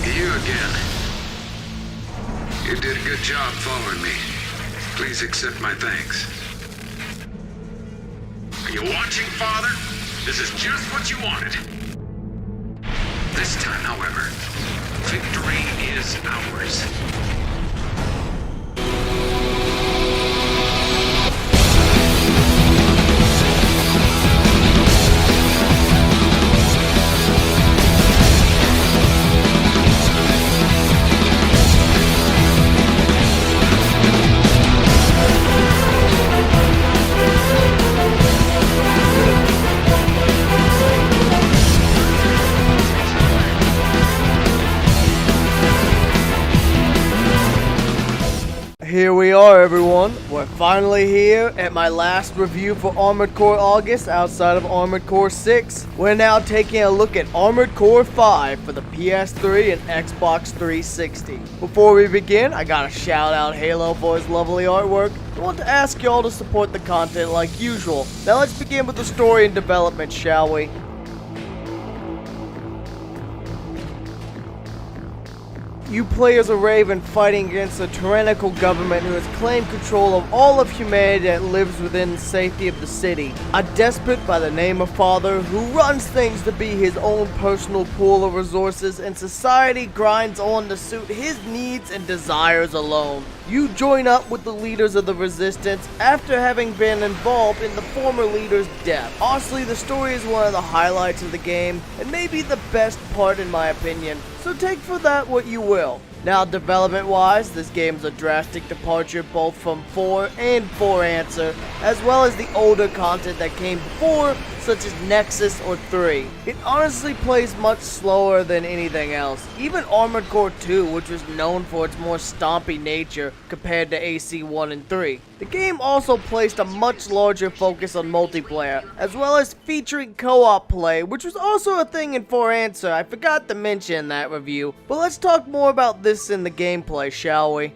You again. You did a good job following me. Please accept my thanks. Are you watching, Father? This is just what you wanted. This time, however, victory is ours. Here we are, everyone. We're finally here at my last review for Armored Core August outside of Armored Core 6. We're now taking a look at Armored Core 5 for the PS3 and Xbox 360. Before we begin, I gotta shout out HaloOwl for his lovely artwork. I want to ask y'all to support the content like usual. Now let's begin with the story and development, shall we? You play as a Raven fighting against a tyrannical government who has claimed control of all of humanity that lives within the safety of the city. A despot by the name of Father who runs things to be his own personal pool of resources, and society grinds on to suit his needs and desires alone. You join up with the leaders of the resistance after having been involved in the former leader's death. Honestly, the story is one of the highlights of the game, and maybe the best part in my opinion, so take for that what you will. Now, development wise, this game's a drastic departure both from 4 and 4 Answer, as well as the older content that came before, such as Nexus or 3. It honestly plays much slower than anything else. Even Armored Core 2, which was known for its more stompy nature compared to AC1 and 3. The game also placed a much larger focus on multiplayer, as well as featuring co-op play, which was also a thing in 4 Answer. I forgot to mention in that review, but let's talk more about this in the gameplay, shall we?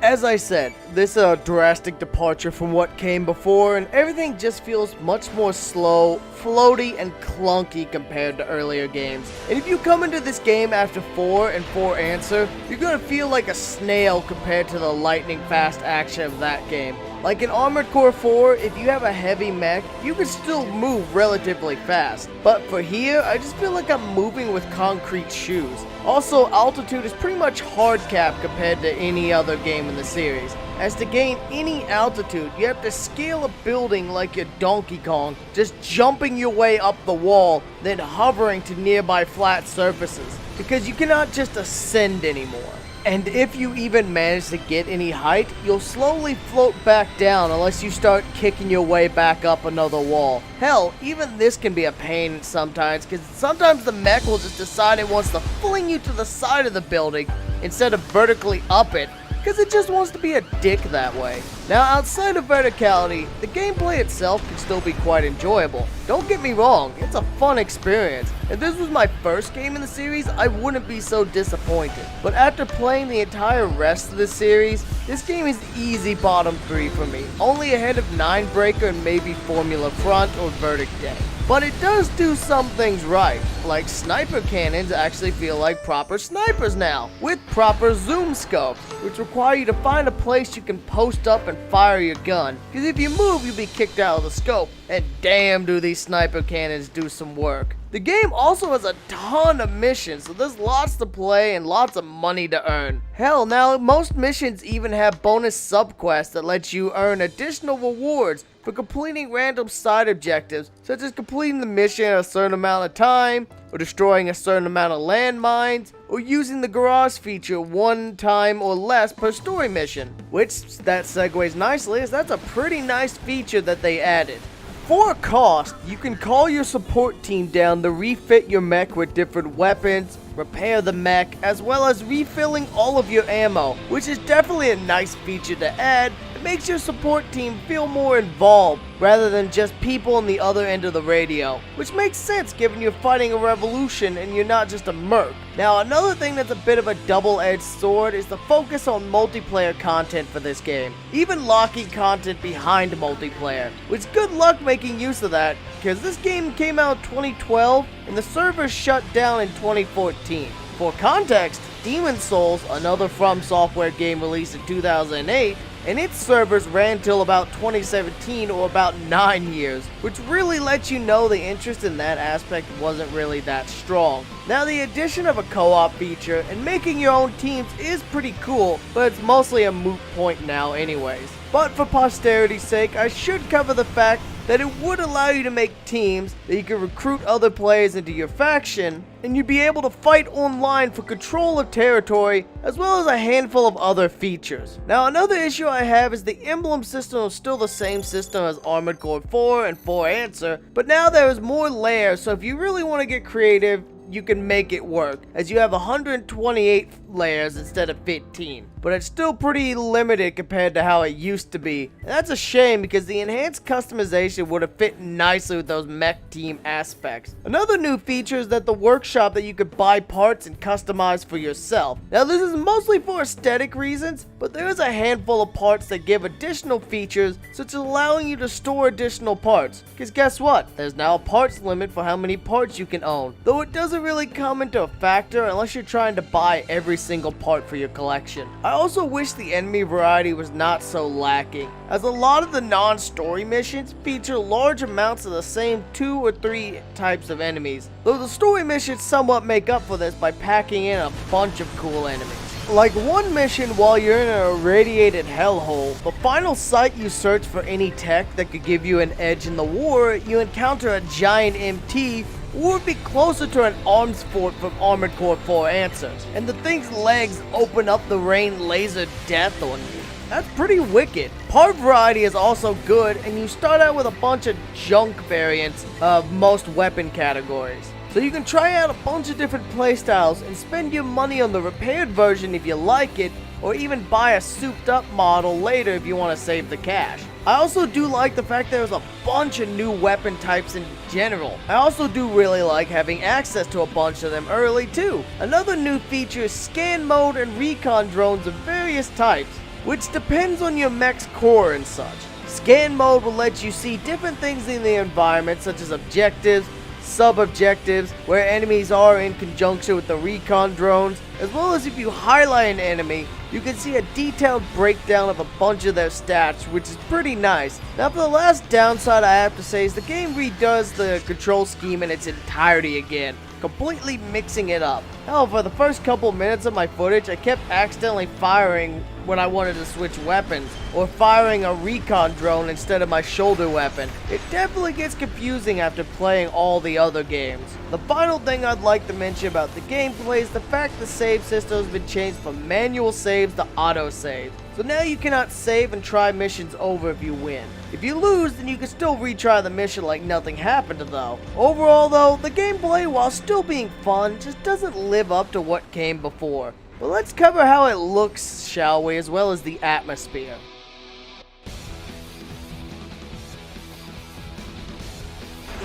As I said, this is a drastic departure from what came before, and everything just feels much more slow, floaty, and clunky compared to earlier games. And if you come into this game after 4 and 4 Answer, you're gonna feel like a snail compared to the lightning fast action of that game. Like in Armored Core 4, if you have a heavy mech, you can still move relatively fast. But for here, I just feel like I'm moving with concrete shoes. Also, altitude is pretty much hard capped compared to any other game in the series. As to gain any altitude, you have to scale a building like you're Donkey Kong, just jumping your way up the wall, then hovering to nearby flat surfaces, because you cannot just ascend anymore. And if you even manage to get any height, you'll slowly float back down unless you start kicking your way back up another wall. Hell, even this can be a pain sometimes, because sometimes the mech will just decide it wants to fling you to the side of the building instead of vertically up it, because it just wants to be a dick that way. Now, outside of verticality, the gameplay itself can still be quite enjoyable. Don't get me wrong, it's a fun experience. If this was my first game in the series, I wouldn't be so disappointed. But after playing the entire rest of the series, this game is easy bottom 3 for me, only ahead of Ninebreaker and maybe Formula Front or Verdict Day. But it does do some things right, like sniper cannons actually feel like proper snipers now, with proper zoom scopes, which require you to find a place you can post up and fire your gun, because if you move you'll be kicked out of the scope, and damn do these sniper cannons do some work. The game also has a ton of missions, so there's lots to play and lots of money to earn. Hell, now most missions even have bonus subquests that let you earn additional rewards for completing random side objectives, such as completing the mission in a certain amount of time, or destroying a certain amount of landmines, or using the garage feature one time or less per story mission. Which, that segues nicely, as that's a pretty nice feature that they added. For a cost, you can call your support team down to refit your mech with different weapons, repair the mech, as well as refilling all of your ammo, which is definitely a nice feature to add, It makes your support team feel more involved rather than just people on the other end of the radio, which makes sense given you're fighting a revolution and you're not just a merc. Now, another thing that's a bit of a double-edged sword is the focus on multiplayer content for this game, even locking content behind multiplayer, which good luck making use of that, because this game came out in 2012 and the servers shut down in 2014. For context, Demon's Souls, another From Software game released in 2008, and its servers ran till about 2017, or about 9 years, which really lets you know the interest in that aspect wasn't really that strong. Now, the addition of a co-op feature and making your own teams is pretty cool, but it's mostly a moot point now anyways. But for posterity's sake, I should cover the fact that it would allow you to make teams that you can recruit other players into your faction, and you'd be able to fight online for control of territory, as well as a handful of other features. Now, another issue I have is the emblem system is still the same system as Armored Core 4 and 4 Answer, but now there is more layers, so if you really want to get creative, you can make it work, as you have 128 layers instead of 15. But it's still pretty limited compared to how it used to be. And that's a shame because the enhanced customization would have fit nicely with those mech team aspects. Another new feature is that the workshop that you could buy parts and customize for yourself. Now, this is mostly for aesthetic reasons, but there is a handful of parts that give additional features, such as allowing you to store additional parts. Because guess what? There's now a parts limit for how many parts you can own, though it doesn't really come into a factor unless you're trying to buy every single part for your collection. I also wish the enemy variety was not so lacking, as a lot of the non-story missions feature large amounts of the same 2 or 3 types of enemies, though the story missions somewhat make up for this by packing in a bunch of cool enemies. Like one mission while you're in an irradiated hellhole, the final site you search for any tech that could give you an edge in the war, you encounter a giant MT, or would be closer to an arms fort from Armored Core 4 Answers, and the thing's legs open up the rain laser death on you. That's pretty wicked. Part variety is also good, and you start out with a bunch of junk variants of most weapon categories. So you can try out a bunch of different playstyles and spend your money on the repaired version if you like it, or even buy a souped up model later if you want to save the cash. I also do like the fact there's a bunch of new weapon types in general. I also do really like having access to a bunch of them early too. Another new feature is scan mode and recon drones of various types, which depends on your mech's core and such. Scan mode will let you see different things in the environment, such as objectives, sub-objectives, where enemies are in conjunction with the recon drones, as well as if you highlight an enemy, you can see a detailed breakdown of a bunch of their stats, which is pretty nice. Now, for the last downside I have to say is the game redoes the control scheme in its entirety again, completely mixing it up. Hell, for the first couple minutes of my footage, I kept accidentally firing when I wanted to switch weapons, or firing a recon drone instead of my shoulder weapon. It definitely gets confusing after playing all the other games. The final thing I'd like to mention about the gameplay is the fact the save system has been changed from manual saves to auto save. So now you cannot save and try missions over if you win. If you lose, then you can still retry the mission like nothing happened though. Overall though, the gameplay, while still being fun, just doesn't live up to what came before. But let's cover how it looks, shall we, as well as the atmosphere.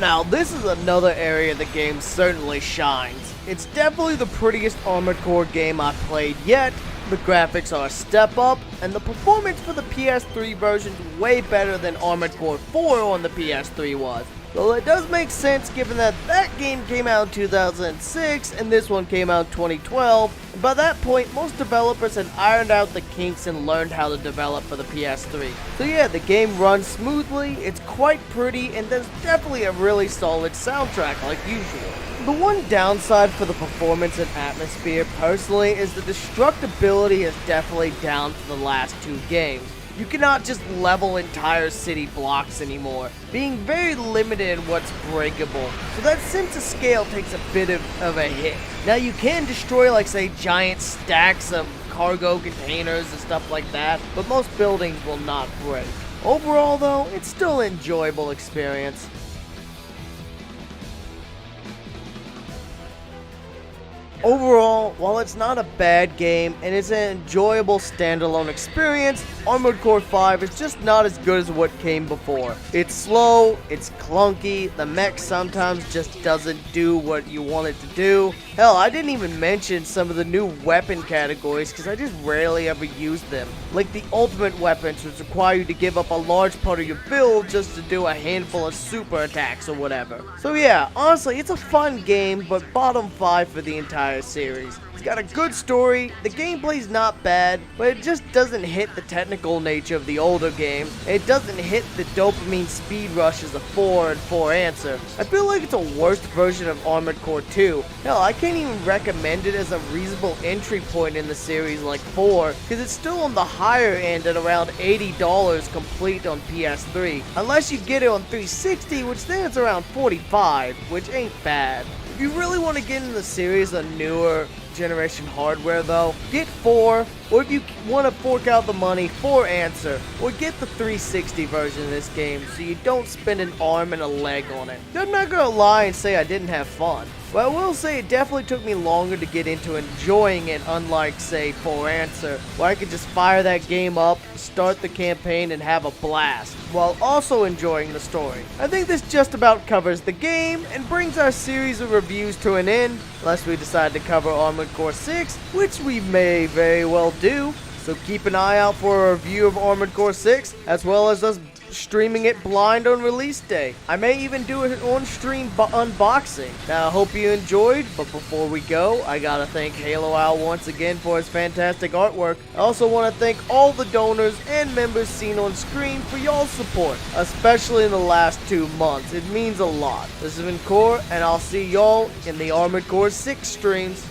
Now, this is another area the game certainly shines. It's definitely the prettiest Armored Core game I've played yet. The graphics are a step up, and the performance for the PS3 version is way better than Armored Core 4 on the PS3 was. Though it does make sense given that that game came out in 2006 and this one came out in 2012, and by that point most developers had ironed out the kinks and learned how to develop for the PS3. So yeah, the game runs smoothly, it's quite pretty, and there's definitely a really solid soundtrack like usual. The one downside for the performance and atmosphere personally is the destructibility is definitely down from the last 2 games. You cannot just level entire city blocks anymore, being very limited in what's breakable, so that sense of scale takes a bit of a hit. Now you can destroy, like, say, giant stacks of cargo containers and stuff like that, but most buildings will not break. Overall though, it's still an enjoyable experience. Overall, while it's not a bad game and it's an enjoyable standalone experience, Armored Core 5 is just not as good as what came before. It's slow, it's clunky, the mech sometimes just doesn't do what you want it to do. Hell, I didn't even mention some of the new weapon categories because I just rarely ever use them. Like the ultimate weapons, which require you to give up a large part of your build just to do a handful of super attacks or whatever. So yeah, honestly, it's a fun game, but bottom 5 for the entire series. It's got a good story, the gameplay's not bad, but it just doesn't hit the technical nature of the older game, and it doesn't hit the dopamine speed rushes of 4 and 4 Answer. I feel like it's a worse version of Armored Core 2. Hell, I can't even recommend it as a reasonable entry point in the series like 4, because it's still on the higher end at around $80 complete on PS3. Unless you get it on 360, which then it's around $45, which ain't bad. If you really want to get into the series on newer generation hardware though, get 4, or if you want to fork out the money, 4 Answer, or get the 360 version of this game so you don't spend an arm and a leg on it. I'm not gonna lie and say I didn't have fun, but I will say it definitely took me longer to get into enjoying it, unlike say 4 Answer, where I could just fire that game up, start the campaign, and have a blast, while also enjoying the story. I think this just about covers the game, and brings our series of reviews to an end, unless we decide to cover Armored Core 6, which we may very well do. So keep an eye out for a review of Armored Core 6, as well as us streaming it blind on release day. I may even do an on-stream unboxing. Now, I hope you enjoyed, but before we go, I gotta thank HaloOwl once again for his fantastic artwork. I also want to thank all the donors and members seen on screen for y'all's support, especially in the last 2 months. It means a lot. This has been Core, and I'll see y'all in the Armored Core 6 streams.